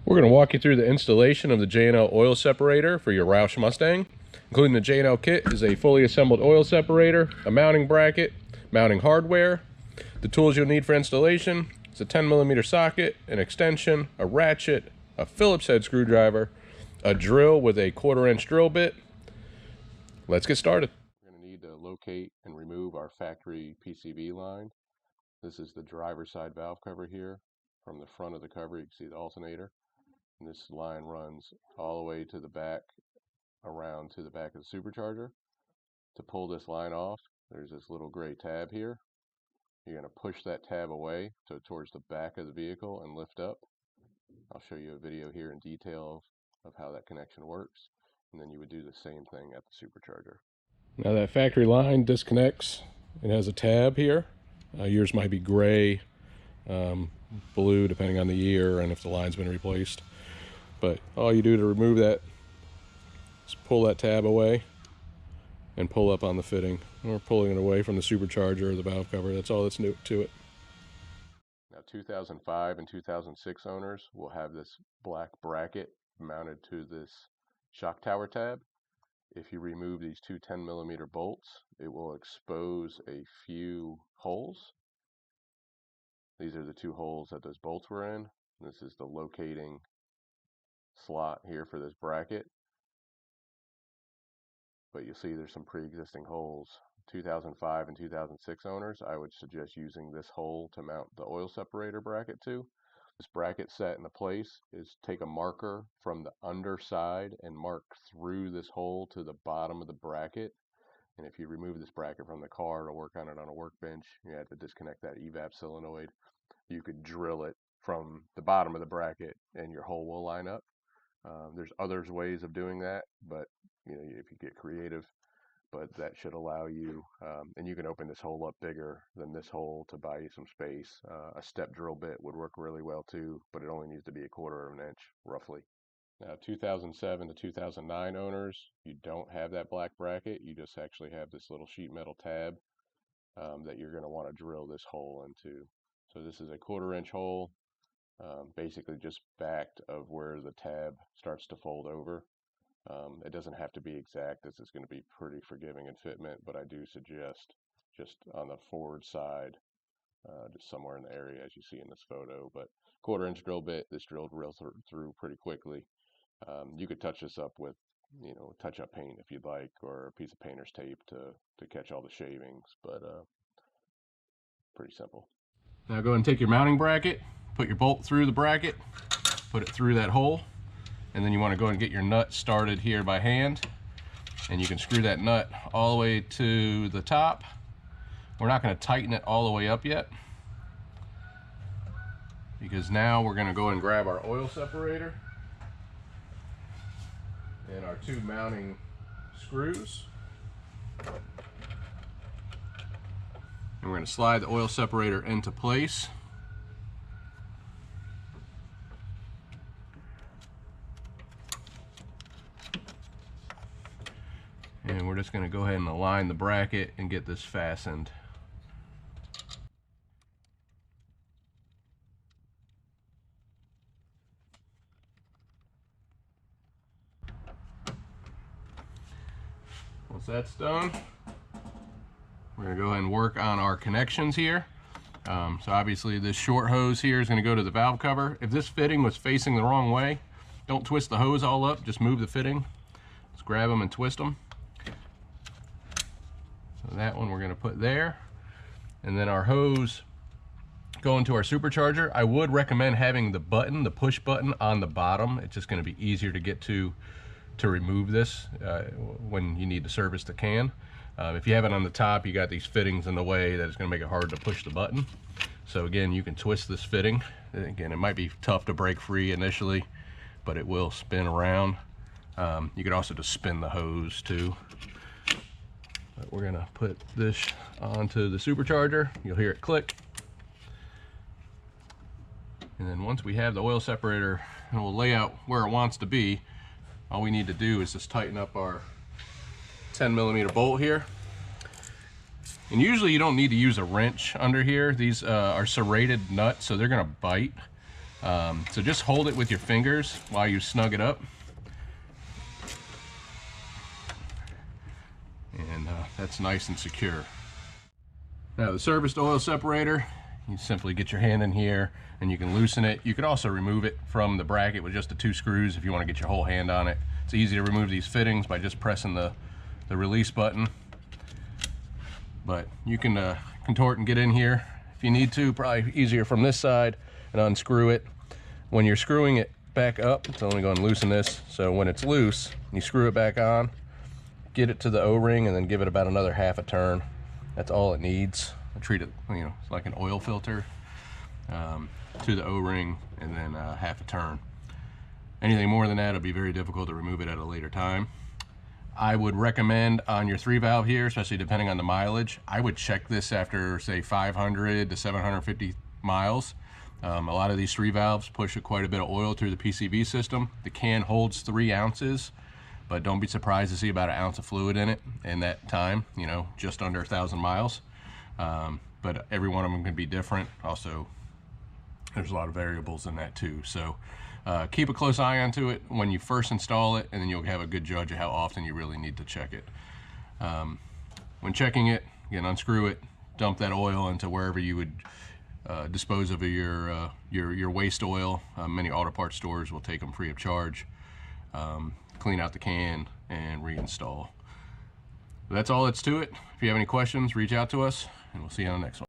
We're going to walk you through the installation of the J&L oil separator for your Roush Mustang. Including the J&L kit is a fully assembled oil separator, a mounting bracket, mounting hardware. The tools you'll need for installation is a 10mm socket, an extension, a ratchet, a Phillips head screwdriver, a drill with a 1/4-inch drill bit. Let's get started. We're going to need to locate and remove our factory PCV line. This is the driver's side valve cover here. From the front of the cover you can see the alternator. And this line runs all the way to the back, around to the back of the supercharger. To pull this line off, there's this little gray tab here. You're going to push that tab away towards the back of the vehicle and lift up. I'll show you a video here in detail of how that connection works, and then you would do the same thing at the supercharger. Now that factory line disconnects. It has a tab here. Yours might be gray, blue, depending on the year and if the line's been replaced. But all you do to remove that is pull that tab away and pull up on the fitting. We're pulling it away from the supercharger or the valve cover. That's all that's new to it. Now 2005 and 2006 owners will have this black bracket mounted to this shock tower tab. If you remove these two 10mm bolts, it will expose a few holes. These are the two holes that those bolts were in. This is the locating slot here for this bracket. But you'll see there's some pre-existing holes. 2005 and 2006 owners, I would suggest using this hole to mount the oil separator bracket to. This bracket set into place is take a marker from the underside and mark through this hole to the bottom of the bracket. And if you remove this bracket from the car to work on it on a workbench, you have to disconnect that evap solenoid. You could drill it from the bottom of the bracket and your hole will line up. There's other ways of doing that, but you know, if you get creative, but that should allow you, and you can open this hole up bigger than this hole to buy you some space. A step drill bit would work really well too, but it only needs to be 1/4 inch roughly. Now 2007 to 2009 owners, you don't have that black bracket, you just actually have this little sheet metal tab that you're going to want to drill this hole into. So this is a 1/4-inch hole. Basically just backed of where the tab starts to fold over. It doesn't have to be exact. This is going to be pretty forgiving in fitment, but I do suggest just on the forward side, just somewhere in the area as you see in this photo. But 1/4-inch drill bit, this drilled real through pretty quickly. You could touch this up with, you know, touch-up paint if you'd like, or a piece of painter's tape to catch all the shavings, but pretty simple. Now go ahead and take your mounting bracket. Put your bolt through the bracket, put it through that hole, and then you want to go and get your nut started here by hand. And you can screw that nut all the way to the top. We're not going to tighten it all the way up yet, because now we're going to go and grab our oil separator and our two mounting screws. And we're going to slide the oil separator into place. And we're just going to go ahead and align the bracket and get this fastened. Once that's done, we're going to go ahead and work on our connections here. So obviously this short hose here is going to go to the valve cover. If this fitting was facing the wrong way, don't twist the hose all up, just move the fitting. Just grab them and twist them. So that one we're going to put there, and then our hose going to our supercharger. I would recommend having the button, the push button, on the bottom. It's just going to be easier to get to remove this when you need to service the can. If you have it on the top, you got these fittings in the way that it's going to make it hard to push the button. So again, you can twist this fitting. Again, it might be tough to break free initially, but it will spin around. You could also just spin the hose too. But we're gonna put this onto the supercharger. You'll hear it click. And then once we have the oil separator and we'll lay out where it wants to be, all we need to do is just tighten up our 10mm bolt here. And usually you don't need to use a wrench under here. These are serrated nuts, so they're gonna bite. So just hold it with your fingers while you snug it up. And that's nice and secure. Now the serviced oil separator, you simply get your hand in here and you can loosen it. You could also remove it from the bracket with just the 2 screws if you want to get your whole hand on it. It's easy to remove these fittings by just pressing the release button. But you can contort and get in here if you need to. Probably easier from this side, and unscrew it. When you're screwing it back up, it's only going to loosen this. So when it's loose, you screw it back on, get it to the O-ring, and then give it about another half a turn. That's all it needs. I treat it, you know, like an oil filter, to the O-ring, and then half a turn. Anything more than that, it'll be very difficult to remove it at a later time. I would recommend on your 3-valve here, especially depending on the mileage, I would check this after, say, 500 to 750 miles. A lot of these 3-valves push quite a bit of oil through the PCV system. The can holds 3 ounces, but don't be surprised to see about 1 ounce of fluid in it in that time, you know, just under 1,000 miles. But every one of them can be different. Also, there's a lot of variables in that too. So keep a close eye onto it when you first install it, and then you'll have a good judge of how often you really need to check it. When checking it, again, unscrew it, dump that oil into wherever you would dispose of your waste oil. Many auto parts stores will take them free of charge. Clean out the can and reinstall. That's all that's to it. If you have any questions, reach out to us, and we'll see you on the next one.